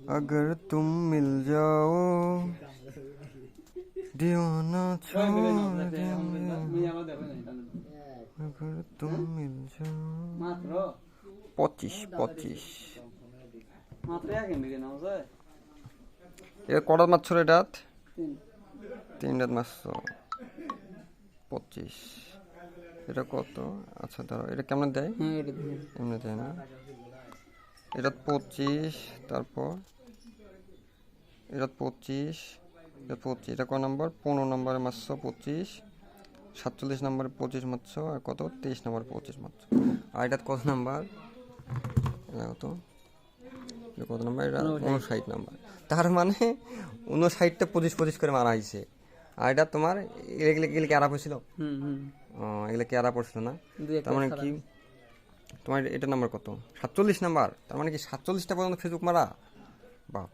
अगर तुम मिल जाओ दीवाना छोड़ देंगे अगर तुम मिल जाओ 25 এটা কটা মারছো রে রাত? তিন রাত মারছো 25 এটা কত? আচ্ছা ধরো এটা কেমন দেয়? এমনি দেয় না, এটা 25 তারপর এটা 25 এটা ক নম্বর? 15 নম্বরে মারছো 25, 47 নম্বরে 25 মারছো আর কত 23 নম্বরে 25 মারছো। আর এটা কত নাম্বার? এটা কত নাম্বার? এটা 59 নাম্বার। তার মানে 59টা 25 করে মারা হয়েছে। আর এটা তোমার এগুলো কি আরা পড়ছিল? এগুলো কি আরা পড়ছিল না? তার মানে কি তোমার এটা নাম্বার কত? 47 নাম্বার। তার মানে কি 47টা পর্যন্ত ফেসবুক মারা? বাপ।